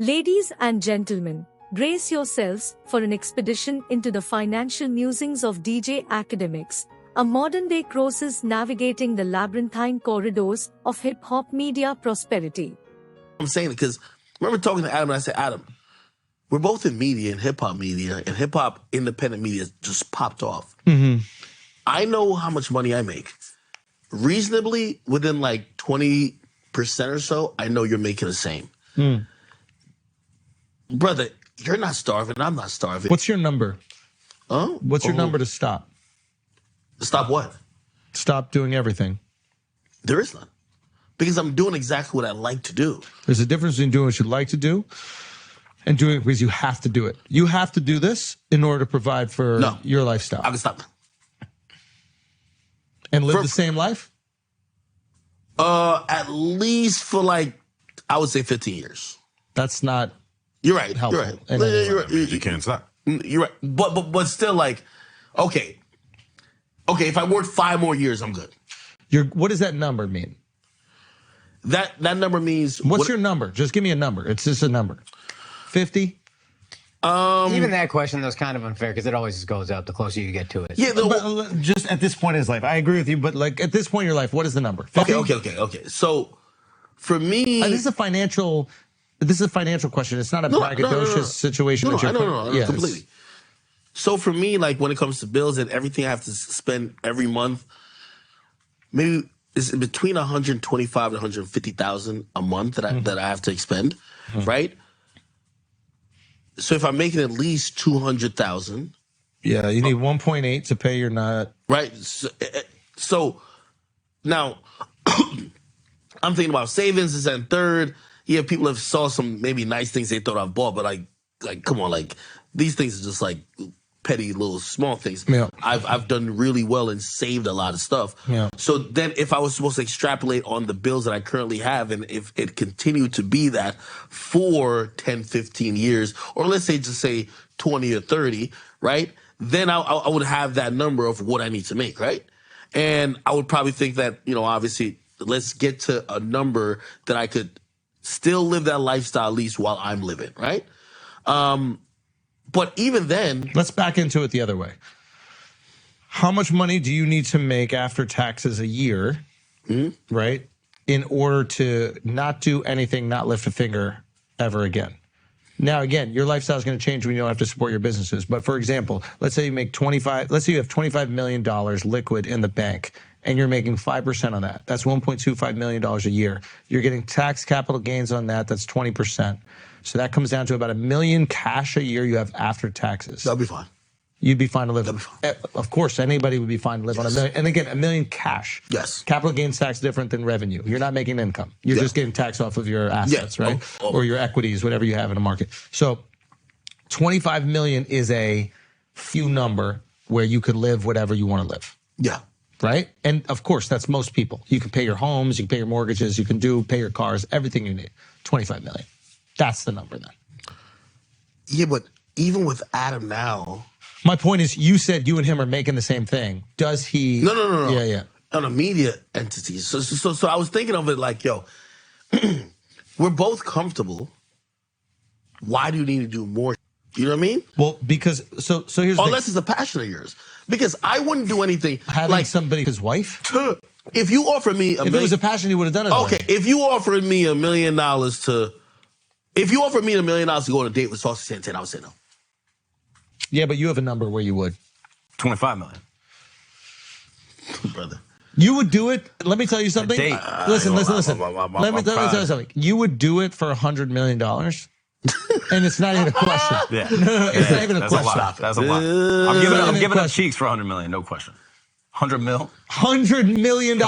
Ladies and gentlemen, brace yourselves for an expedition into the financial musings of DJ Akademiks, a modern-day Croesus navigating the labyrinthine corridors of hip-hop media prosperity. I'm saying it because I remember talking to Adam and I said, Adam, we're both in media and hip-hop media, and hip-hop independent media just popped off. Mm-hmm. I know how much money I make. Reasonably, within like 20% or so, I know you're making the same. Mm. Brother, you're not starving. I'm not starving. What's your number? Huh? What's your number to stop? Stop what? Stop doing everything. There is none. Because I'm doing exactly what I like to do. There's a difference between doing what you like to do and doing it because you have to do it. You have to do this in order to provide for your lifestyle. I can stop. And live the same life? At least for like, I would say 15 years. That's not You're right. helpful. You're right. You're right. You can't stop. You're right. But still like, okay, if I work 5 more years, I'm good. What does that number mean? That number means... What's your number? Just give me a number. It's just a number. 50? Even that question, though, is kind of unfair because it always just goes up the closer you get to it. Yeah, but just at this point in his life, I agree with you, but like at this point in your life, what is the number? 50? Okay. So for me... This is a financial question. It's not a braggadocious situation. No, completely. So for me, like when it comes to bills and everything I have to spend every month, maybe it's between 125 and 150,000 a month that I have to expend, right? So if I'm making at least 200,000, yeah, you need 1.8 to pay your nut, right? So now I'm thinking about savings is and third. Yeah, people have saw some maybe nice things they thought I've bought, but like come on, like these things are just like petty little small things. Yeah. I've done really well and saved a lot of stuff. Yeah. So then if I was supposed to extrapolate on the bills that I currently have, and if it continued to be that for 10, 15 years, or let's say just say 20 or 30, right? Then I would have that number of what I need to make, right? And I would probably think that, obviously, let's get to a number that I could still live that lifestyle at least while I'm living, right? But even then... Let's back into it the other way. How much money do you need to make after taxes a year, right, in order to not do anything, not lift a finger ever again? Now, again, your lifestyle is going to change when you don't have to support your businesses. But for example, let's say you have $25 million liquid in the bank, and you're making 5% on that. That's $1.25 million a year. You're getting tax capital gains on that. That's 20%. So that comes down to about $1 million cash a year you have after taxes. That'll be fine. You'd be fine to live. That'll be fine. Of course, anybody would be fine to live on $1 million. And again, $1 million cash. Yes. Capital gains tax different than revenue. You're not making income. You're just getting tax off of your assets, right? Or your equities, whatever you have in a market. So 25 million is a few number where you could live whatever you want to live. Yeah. Right? And of course, that's most people. You can pay your homes, you can pay your mortgages, you can pay your cars, everything you need. 25 million. That's the number then. Yeah, but even with Adam now... My point is, you said you and him are making the same thing. Does he... No. Yeah. On a media entity. So I was thinking of it like, yo, we're both comfortable. Why do you need to do more? You know what I mean? Well, because... So here's the thing. Unless it's a passion of yours. Because I wouldn't do anything... Having like somebody, his wife? If you offer me If it was a passion, he would have done it. Okay, if you offered me $1 million to... If you offered me $1 million to go on a date with Saucy Santana, I would say no. Yeah, but you have a number where you would. 25 million. Brother. You would do it. Let me tell you something. Listen. Let me tell you something. You would do it for $100 million. And it's not even a question. Yeah. No, it's not even a question. That's a lot. I'm giving up cheeks for $100 million, no question. 100 mil? $100 million.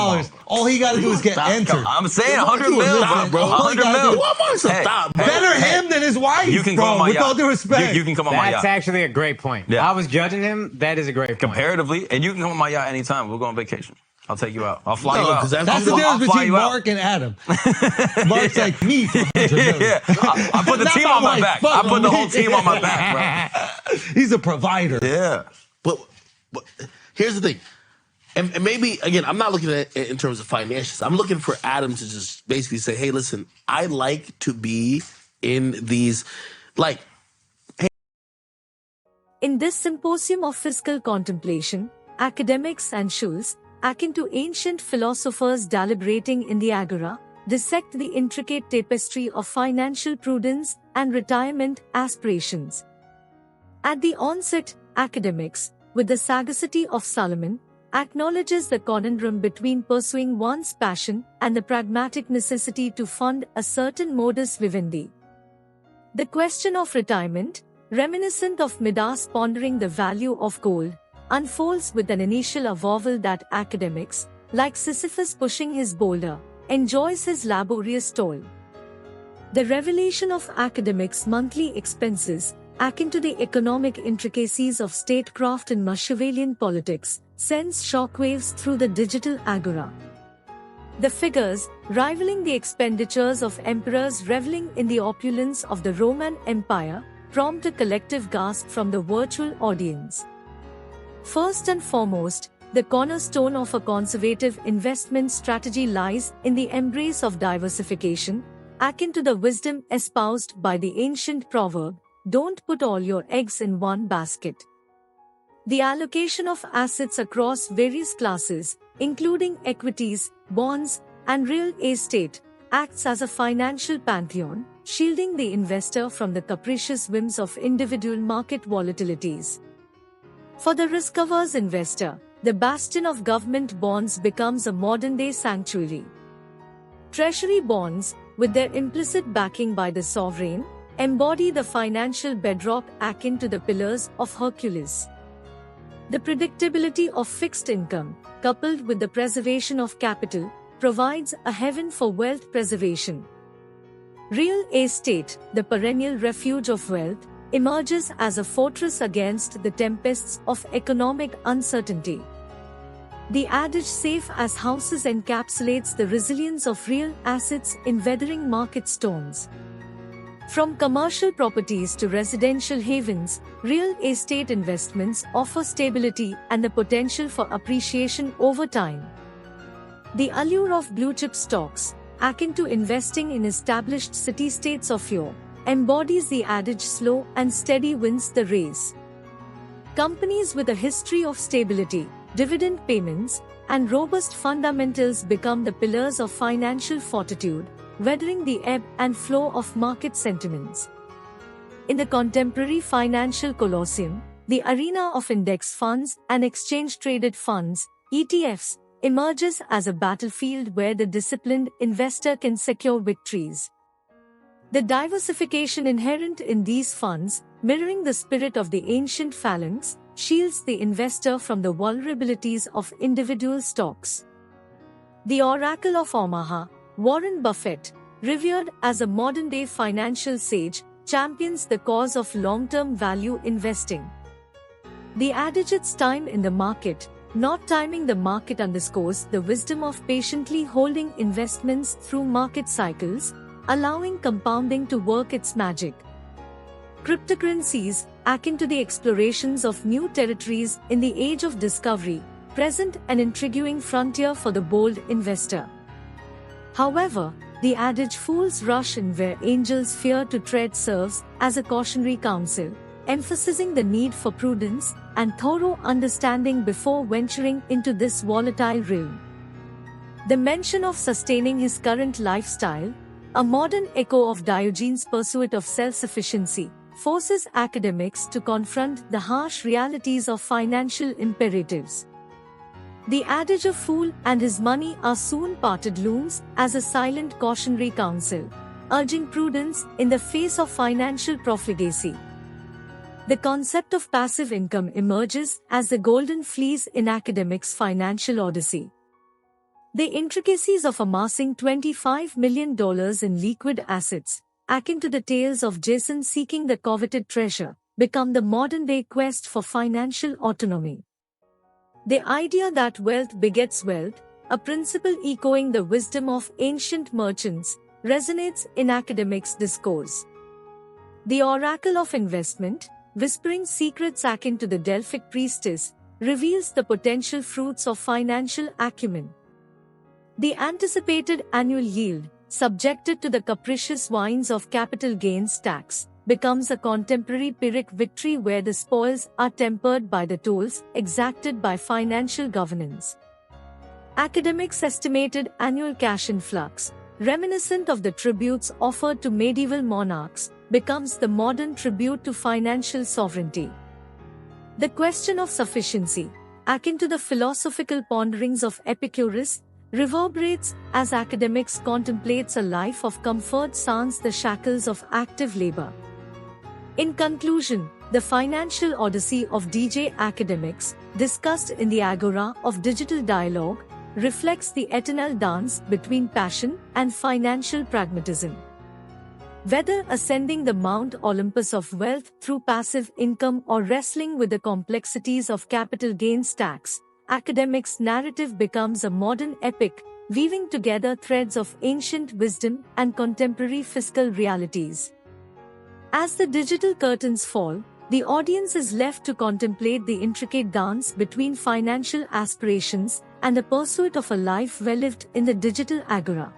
All he got to do is get entered. I'm saying 100 mil, bro. 100 mil. Better him than his wife, you can come on my with yacht. all due respect. You can come on my yacht. That's actually a great point. Yeah. I was judging him. That is a great point. Comparatively, and you can come on my yacht anytime. We'll go on vacation. I'll take you out. I'll fly you out. That's the difference between Mark and Adam. Mark's like me for $100 million. Yeah. I put the team on my back. I put the whole team on my back, bro. He's a provider. Yeah. But here's the thing. And maybe, again, I'm not looking at it in terms of financials. I'm looking for Adam to just basically say, hey, listen, I like to be in these, like, In this symposium of fiscal contemplation, Akademiks and Schulz, akin to ancient philosophers deliberating in the agora, dissect the intricate tapestry of financial prudence and retirement aspirations. At the onset, Akademiks, with the sagacity of Solomon, acknowledges the conundrum between pursuing one's passion and the pragmatic necessity to fund a certain modus vivendi. The question of retirement, reminiscent of Midas pondering the value of gold, unfolds with an initial avowal that Akademiks, like Sisyphus pushing his boulder, enjoys his laborious toil. The revelation of Akademiks' monthly expenses, akin to the economic intricacies of statecraft and Machiavellian politics, sends shockwaves through the digital agora. The figures, rivaling the expenditures of emperors reveling in the opulence of the Roman Empire, prompt a collective gasp from the virtual audience. First and foremost, the cornerstone of a conservative investment strategy lies in the embrace of diversification, akin to the wisdom espoused by the ancient proverb, "Don't put all your eggs in one basket." The allocation of assets across various classes, including equities, bonds, and real estate, acts as a financial pantheon, shielding the investor from the capricious whims of individual market volatilities. For the risk-averse investor, the bastion of government bonds becomes a modern-day sanctuary. Treasury bonds, with their implicit backing by the sovereign, embody the financial bedrock akin to the pillars of Hercules. The predictability of fixed income, coupled with the preservation of capital, provides a haven for wealth preservation. Real estate, the perennial refuge of wealth, emerges as a fortress against the tempests of economic uncertainty. The adage "safe as houses" encapsulates the resilience of real assets in weathering market storms. From commercial properties to residential havens, real estate investments offer stability and the potential for appreciation over time. The allure of blue-chip stocks, akin to investing in established city-states of yore, embodies the adage "slow and steady wins the race." Companies with a history of stability, dividend payments, and robust fundamentals become the pillars of financial fortitude, weathering the ebb and flow of market sentiments. In the contemporary financial colosseum, the arena of index funds and exchange-traded funds, ETFs, emerges as a battlefield where the disciplined investor can secure victories. The diversification inherent in these funds, mirroring the spirit of the ancient phalanx, shields the investor from the vulnerabilities of individual stocks. The Oracle of Omaha, Warren Buffett, revered as a modern-day financial sage, champions the cause of long-term value investing. The adage "it's time in the market, not timing the market" underscores the wisdom of patiently holding investments through market cycles, allowing compounding to work its magic. Cryptocurrencies, akin to the explorations of new territories in the age of discovery, present an intriguing frontier for the bold investor. However, the adage "fools rush in where angels fear to tread" serves as a cautionary counsel, emphasizing the need for prudence and thorough understanding before venturing into this volatile realm. The mention of sustaining his current lifestyle, a modern echo of Diogenes' pursuit of self-sufficiency, forces Akademiks to confront the harsh realities of financial imperatives. The adage "a fool and his money are soon parted" looms as a silent cautionary counsel, urging prudence in the face of financial profligacy. The concept of passive income emerges as the golden fleece in Akademiks' financial odyssey. The intricacies of amassing $25 million in liquid assets, akin to the tales of Jason seeking the coveted treasure, become the modern-day quest for financial autonomy. The idea that wealth begets wealth, a principle echoing the wisdom of ancient merchants, resonates in Akademiks' discourse. The oracle of investment, whispering secrets akin to the Delphic priestess, reveals the potential fruits of financial acumen. The anticipated annual yield, subjected to the capricious whims of capital gains tax, becomes a contemporary Pyrrhic victory where the spoils are tempered by the tolls exacted by financial governance. Academics estimated annual cash influx, reminiscent of the tributes offered to medieval monarchs, becomes the modern tribute to financial sovereignty. The question of sufficiency, akin to the philosophical ponderings of Epicurus, reverberates as Academics contemplates a life of comfort sans the shackles of active labor. In conclusion, the financial odyssey of DJ Academics, discussed in the Agora of Digital Dialogue, reflects the eternal dance between passion and financial pragmatism. Whether ascending the Mount Olympus of wealth through passive income or wrestling with the complexities of capital gains tax, Academics' narrative becomes a modern epic, weaving together threads of ancient wisdom and contemporary fiscal realities. As the digital curtains fall, the audience is left to contemplate the intricate dance between financial aspirations and the pursuit of a life well lived in the digital agora.